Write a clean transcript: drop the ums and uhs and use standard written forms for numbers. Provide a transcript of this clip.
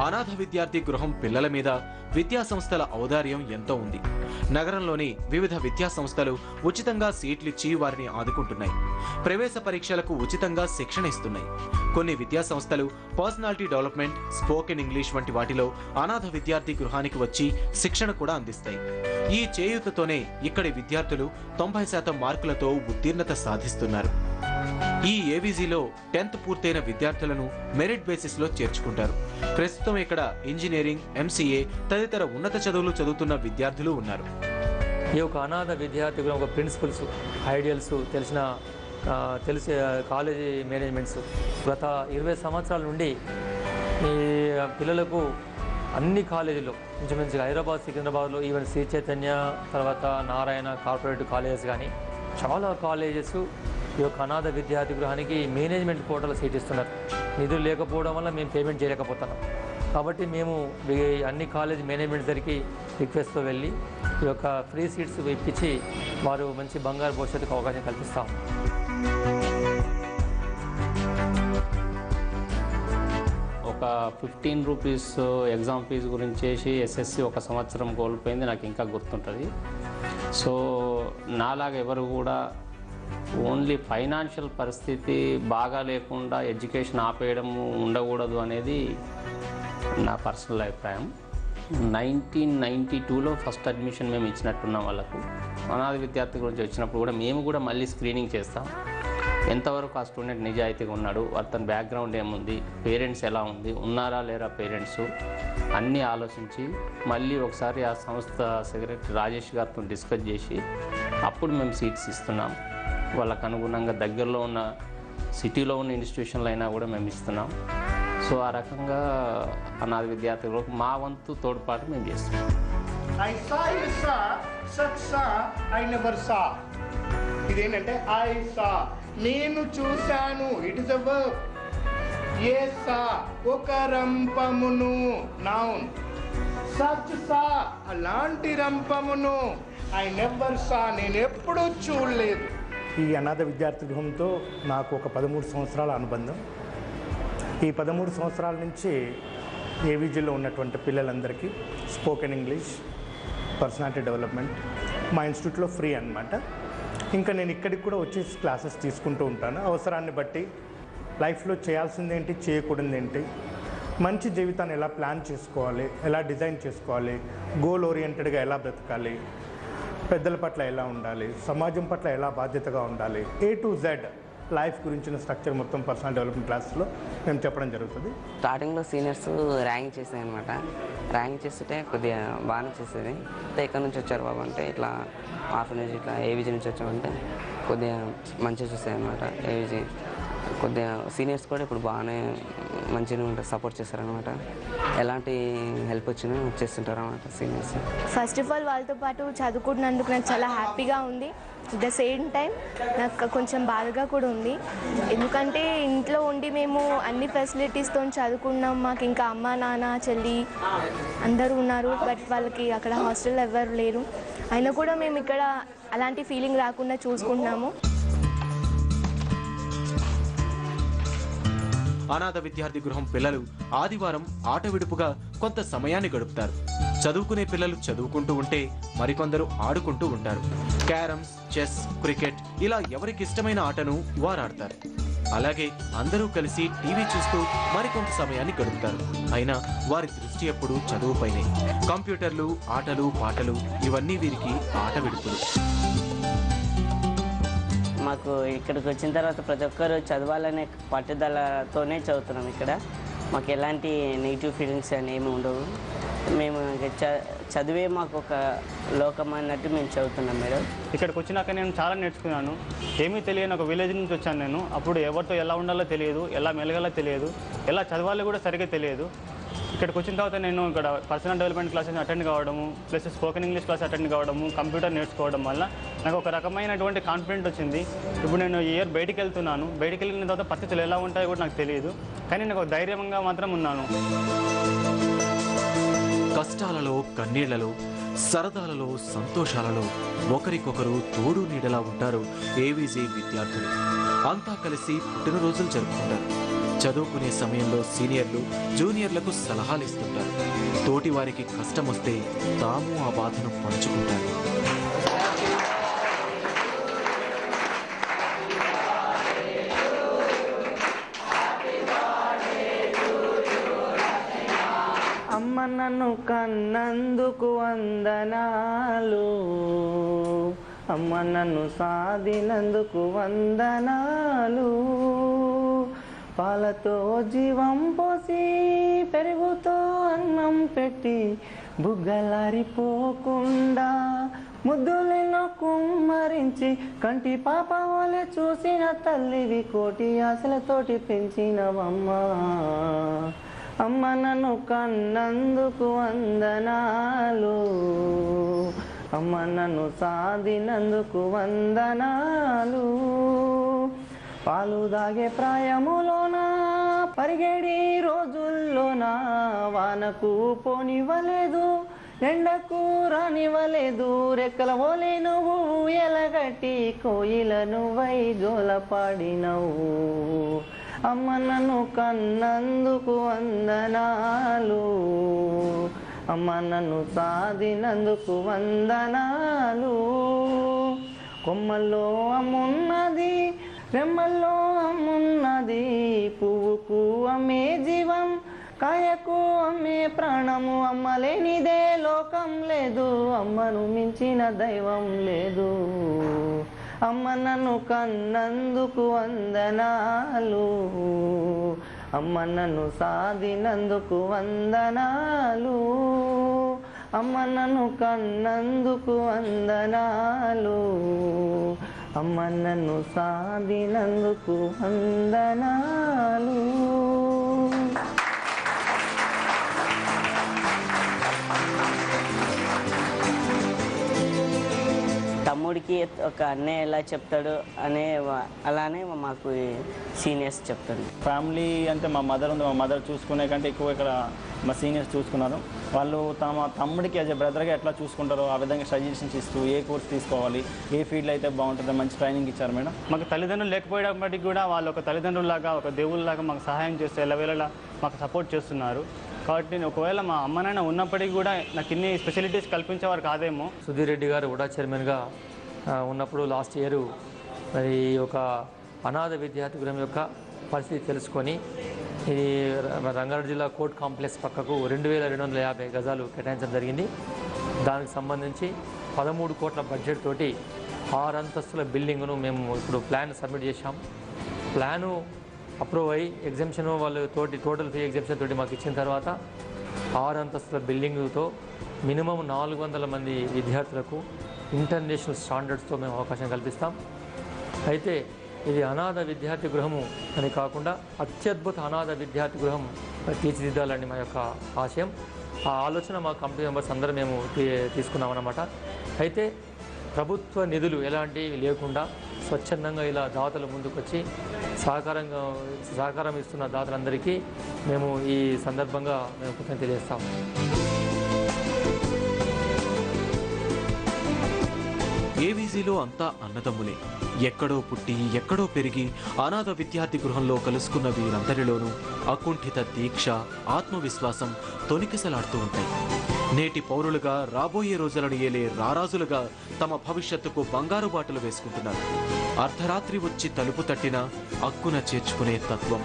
అనాథ విద్యార్థి గృహం పిల్లల మీద విద్యా సంస్థల ఔదార్యం ఎంతో ఉంది. నగరంలోని వివిధ విద్యా సంస్థలు ఉచితంగా సీట్లిచ్చి వారిని ఆదుకుంటున్నాయి. ప్రవేశ పరీక్షలకు ఉచితంగా శిక్షణ ఇస్తున్నాయి. కొన్ని విద్యా సంస్థలు పర్సనాలిటీ డెవలప్మెంట్, స్పోకెన్ ఇంగ్లీష్ వంటి వాటిలో అనాథ విద్యార్థి గృహానికి వచ్చి శిక్షణ కూడా అందిస్తాయి. ఈ చేయూతతోనే ఇక్కడి విద్యార్థులు 90% మార్కులతో ఉత్తీర్ణత సాధిస్తున్నారు. ఈ ఏవీజీలో 10th పూర్తయిన విద్యార్థులను మెరిట్ బేసిస్ లో చేర్చుకుంటారు. ప్రస్తుతం ఇక్కడ ఇంజనీరింగ్, ఎంసీఏ తదితర ఉన్నత చదువులు చదువుతున్న విద్యార్థులు ఉన్నారు. ఈ యొక్క అనాథ విద్యార్థి ఒక ప్రిన్సిపల్స్, ఐడియల్స్ తెలిసే కాలేజీ మేనేజ్మెంట్స్ గత 20 సంవత్సరాల నుండి ఈ పిల్లలకు అన్ని కాలేజీలో ఇంచుమించుగా హైదరాబాద్, సికింద్రాబాద్లో ఈవెన్ శ్రీ చైతన్య, తర్వాత నారాయణ కార్పొరేట్ కాలేజెస్ కానీ చాలా కాలేజెస్ ఈ యొక్క అనాథ విద్యార్థి గృహానికి మేనేజ్మెంట్ కోటాలో సీట్ ఇస్తున్నారు. నిధులు లేకపోవడం వల్ల మేము పేమెంట్ చేయలేకపోతున్నాం. కాబట్టి మేము అన్ని కాలేజ్ మేనేజ్మెంట్ దగ్గరికి రిక్వెస్ట్తో వెళ్ళి ఈ యొక్క ఫ్రీ సీట్స్ ఇప్పించి వారు మంచి బంగారు భవిష్యత్తుకు అవకాశం కల్పిస్తాం. ఒక 15 రూపీస్ ఎగ్జామ్ ఫీజు గురించేసి ఎస్ఎస్సి ఒక సంవత్సరం కోల్పోయింది, నాకు ఇంకా గుర్తుంటుంది. సో నాలాగా ఎవరు కూడా ఓన్లీ ఫైనాన్షియల్ పరిస్థితి బాగా లేకుండా ఎడ్యుకేషన్ ఆపేయడం ఉండకూడదు అనేది నా పర్సనల్ అభిప్రాయం. 1992లో ఫస్ట్ అడ్మిషన్ మేము ఇచ్చినట్టున్నాం వాళ్ళకు. అనాథ విద్యార్థి గురించి వచ్చినప్పుడు కూడా మేము కూడా మళ్ళీ స్క్రీనింగ్ చేస్తాం. ఎంతవరకు ఆ స్టూడెంట్ నిజాయితీగా ఉన్నాడు, అతని బ్యాక్గ్రౌండ్ ఏముంది, పేరెంట్స్ ఎలా ఉంది, ఉన్నారా లేరా పేరెంట్స్ అన్నీ ఆలోచించి మళ్ళీ ఒకసారి ఆ సంస్థ సెక్రటరీ రాజేష్ గారితో డిస్కస్ చేసి అప్పుడు మేము సీట్స్ ఇస్తున్నాం. వాళ్ళకు అనుగుణంగా దగ్గరలో ఉన్న సిటీలో ఉన్న ఇన్స్టిట్యూషన్లు అయినా కూడా మేము ఇస్తున్నాం. సో ఆ రకంగా అనాథ విద్యార్థులకు మా వంతు తోడ్పాటు మేము చేస్తున్నాం. ఇదేంటంటే ఐ సా, నేను చూశాను. It is a verb. A saw, ఒక రంపమును, నౌన్. సచ్ సా, అలాంటి రంపమును. ఐ నెవర్ సా, నేను ఎప్పుడూ చూడలేదు. ఈ అనాథ విద్యార్థి గృహంతో నాకు ఒక 13 సంవత్సరాల అనుబంధం. ఈ 13 సంవత్సరాల నుంచి ఏవీజీలో ఉన్నటువంటి పిల్లలందరికీ స్పోకెన్ ఇంగ్లీష్, పర్సనాలిటీ డెవలప్మెంట్ మా ఇన్స్టిట్యూట్లో ఫ్రీ అన్నమాట. ఇంకా నేను ఇక్కడికి కూడా వచ్చి క్లాసెస్ తీసుకుంటూ ఉంటాను. అవసరాన్ని బట్టి లైఫ్లో చేయాల్సింది ఏంటి, చేయకూడదు ఏంటి, మంచి జీవితాన్ని ఎలా ప్లాన్ చేసుకోవాలి, ఎలా డిజైన్ చేసుకోవాలి, గోల్ ఓరియంటెడ్గా ఎలా బ్రతకాలి, పెద్దల పట్ల ఎలా ఉండాలి, సమాజం పట్ల ఎలా బాధ్యతగా ఉండాలి, A to Z లైఫ్ గురించిన స్ట్రక్చర్ మొత్తం పర్సనల్ డెవలప్మెంట్ క్లాస్లో మేము చెప్పడం జరుగుతుంది. స్టార్టింగ్లో సీనియర్స్ ర్యాంక్ చేసేది అనమాట. ర్యాంక్ చేస్తుంటే కొద్దిగా బాగానే చేసేది. ఎక్కడి నుంచి వచ్చారు బాబు అంటే ఇట్లా ఆర్ఫనేజ్, ఇట్లా ఏవీజీ నుంచి వచ్చామంటే కొద్దిగా మంచిగా చూస్తాయి అనమాట. ఏవీజీ కొద్దిగా సీనియర్స్ కూడా ఇప్పుడు బాగానే మంచిగా ఉంటారు, సపోర్ట్ చేస్తారనమాట. ఎలాంటి హెల్ప్ వచ్చినా చేస్తుంటారు అనమాట సీనియర్స్. ఫస్ట్ ఆఫ్ ఆల్ వాళ్ళతో పాటు చదువుకుంటున్నందుకు నాకు చాలా హ్యాపీగా ఉంది. అట్ ద సేమ్ టైం నాకు కొంచెం బాధగా కూడా ఉంది. ఎందుకంటే ఇంట్లో ఉండి మేము అన్ని ఫెసిలిటీస్తో చదువుకున్నాం. మాకు ఇంకా అమ్మ, నాన్న, చెల్లి అందరూ ఉన్నారు. బట్ వాళ్ళకి అక్కడ హాస్టల్లో ఎవరు లేరు. అయినా కూడా మేము ఇక్కడ అలాంటి ఫీలింగ్ రాకుండా చూసుకుంటున్నాము. అనాథ విద్యార్థి గృహం పిల్లలు ఆదివారం ఆట విడుపుగా కొంత సమయాన్ని గడుపుతారు. చదువుకునే పిల్లలు చదువుకుంటూ ఉంటే మరికొందరు ఆడుకుంటూ ఉంటారు. క్యారమ్స్, చెస్, క్రికెట్ ఇలా ఎవరికి ఇష్టమైన ఆటను వారు ఆడతారు. అలాగే అందరూ కలిసి టీవీ చూస్తూ మరికొంత సమయాన్ని గడుపుతారు. అయినా వారి దృష్టి ఎప్పుడు చదువుపైనే. కంప్యూటర్లు, ఆటలు, పాటలు ఇవన్నీ వీరికి ఆట విడుపులు. మాకు ఇక్కడికి వచ్చిన తర్వాత ప్రతి ఒక్కరు చదవాలనే పట్టుదలతోనే చదువుతున్నాం. ఇక్కడ మాకు ఎలాంటి నెగిటివ్ ఫీలింగ్స్ అనేవి ఉండవు. మేము చదివే మాకు ఒక లోకం అన్నట్టు మేము చదువుతున్నాం మేడం. ఇక్కడికి వచ్చినాక నేను చాలా నేర్చుకున్నాను. ఏమీ తెలియని ఒక విలేజ్ నుంచి వచ్చాను నేను. అప్పుడు ఎవరితో ఎలా ఉండాలో తెలియదు, ఎలా మెలగాలో తెలియదు, ఎలా చదవాలో కూడా సరిగ్గా తెలియదు. ఇక్కడికి వచ్చిన తర్వాత నేను ఇక్కడ పర్సనల్ డెవలప్మెంట్ క్లాసెస్ అటెండ్ కావడము, plus spoken English class attend కావడము, కంప్యూటర్ నేర్చుకోవడం వల్ల నాకు ఒక రకమైనటువంటి కాన్ఫిడెంట్ వచ్చింది. ఇప్పుడు నేను ఈ ఇయర్ బయటికి వెళ్తున్నాను. బయటికి వెళ్ళిన తర్వాత పరిస్థితులు ఎలా ఉంటాయో కూడా నాకు తెలియదు, కానీ నాకు ధైర్యంగా మాత్రం ఉన్నాను. కష్టాలలో, కన్నీళ్లలో, సరదాలలో, సంతోషాలలో ఒకరికొకరు తోడు నీడలా ఉంటారు ఏవీజీ విద్యార్థులు. అంతా కలిసి పుట్టినరోజులు జరుపుకుంటారు. చదువుకునే సమయంలో సీనియర్లు జూనియర్లకు సలహాలు ఇస్తుంటారు. తోటి వారికి కష్టం వస్తే తాము ఆ బాధను పంచుకుంటారు. అమ్మ నన్ను కన్నందుకు వందనాలు, అమ్మ నన్ను సాధినందుకు వందనాలు. పాలతో జీవం పోసి పెరుగుతో అన్నం పెట్టి బుగ్గలారిపోకుండా ముద్దులెన్నో కుమ్మరించి కంటి పాప వలె చూసిన తల్లివి, కోటి ఆశలతోటి పెంచినవమ్మా. అమ్మ నన్ను కన్నందుకు వందనాలు, అమ్మ నన్ను సాధినందుకు వందనాలు. పాలు దాగే ప్రాయములోన పరిగెడి రోజుల్లోన వానకు పోనివ్వలేదు, ఎండకు రానివ్వలేదు. రెక్కల ఓలే నువ్వు ఎలగట్టి కోయిల నువ్వై జోలపాడినవు. అమ్మ నన్ను కన్నందుకు వందనాలు, అమ్మ నన్ను సాధినందుకు వందనాలు. కొమ్మల్లో అమ్మున్నది, రెమ్మల్లో అమ్మున్నది, పువ్వుకు అమ్మే జీవం, కాయకు అమ్మే ప్రాణము. అమ్మ లేనిదే లోకం లేదు, అమ్మను మించిన దైవం లేదు. అమ్మ నన్ను కన్నందుకు వందనాలు, అమ్మ నన్ను సాధినందుకు వందనాలు. అమ్మ నన్ను కన్నందుకు వందనాలు, అమ్మ నన్ను సాధినందుకు వందనాలు. తమ్ముడికి ఒక అన్నయ్య ఎలా చెప్తాడు అలానే మాకు సీనియర్స్ చెప్తారు. ఫ్యామిలీ అంటే మా మదర్ ఉంది, మా మదర్ చూసుకునే కంటే ఎక్కువ ఇక్కడ మా సీనియర్స్ చూసుకున్నారు. వాళ్ళు తమ తమ్ముడికి యాజ్ ఎ బ్రదర్గా ఎట్లా చూసుకుంటారో ఆ విధంగా సజెషన్స్ ఇస్తూ ఏ కోర్స్ తీసుకోవాలి, ఏ ఫీల్డ్ అయితే బాగుంటుందో మంచి ట్రైనింగ్ ఇచ్చారు మేడం. మాకు తల్లిదండ్రులు లేకపోయేటప్పటికి కూడా వాళ్ళు ఒక తల్లిదండ్రులాగా, ఒక దేవుళ్ళలాగా మాకు సహాయం చేస్తూ ఎల్లవేళలా మాకు సపోర్ట్ చేస్తున్నారు. కాబట్టి నేను ఒకవేళ మా అమ్మ నాన్న ఉన్నప్పటికీ కూడా నాకు ఇన్ని స్పెషాలిటీస్ కల్పించేవారు కాదేమో. సుధీర్ రెడ్డి గారు కూడా చైర్మన్గా ఉన్నప్పుడు లాస్ట్ ఇయర్ మరి ఒక అనాథ విద్యార్థి గృహం యొక్క పరిస్థితి తెలుసుకొని ఇది రంగారెడ్డి జిల్లా కోర్ట్ కాంప్లెక్స్ పక్కకు 2250 గజాలు కేటాయించడం జరిగింది. దానికి సంబంధించి 13 కోట్ల బడ్జెట్ తోటి 6 అంతస్తుల బిల్డింగ్ను మేము ఇప్పుడు ప్లాన్ సబ్మిట్ చేశాం. ప్లాను అప్రూవ్ అయ్యి ఎగ్జామ్షన్ వాళ్ళు టోటల్ ఫీ ఎగ్జామ్షన్ తోటి మాకు ఇచ్చిన తర్వాత 6 అంతస్తుల బిల్డింగ్తో మినిమం 400 మంది విద్యార్థులకు ఇంటర్నేషనల్ స్టాండర్డ్స్తో మేము అవకాశం కల్పిస్తాం. అయితే ఇది అనాథ విద్యార్థి గృహము అని కాకుండా అత్యద్భుత అనాథ విద్యార్థి గృహం తీర్చిదిద్దాలని మా యొక్క ఆశయం. ఆ ఆలోచన మా కమిటీ మెంబర్స్ అందరూ మేము తీసుకున్నామన్నమాట. అయితే ప్రభుత్వ నిధులు ఎలాంటివి లేకుండా స్వచ్ఛందంగా ఇలా దాతలు ముందుకొచ్చి సహకారం ఇస్తున్న దాతలందరికీ మేము ఈ సందర్భంగా మేము కృతజ్ఞత తెలియజేస్తాం. ఏవీజీలో అంతా అన్నదమ్ములే. ఎక్కడో పుట్టి ఎక్కడో పెరిగి అనాథ విద్యార్థి గృహంలో కలుసుకున్న వీరందరిలోనూ అకుంఠిత దీక్ష, ఆత్మవిశ్వాసం తొణికిసలాడుతూ ఉంటాయి. నేటి పౌరులుగా రాబోయే రోజులను ఏలే రారాజులుగా తమ భవిష్యత్తుకు బంగారు బాటలు వేసుకుంటున్నారు. అర్ధరాత్రి వచ్చి తలుపు తట్టినా అక్కున చేర్చుకునే తత్వం.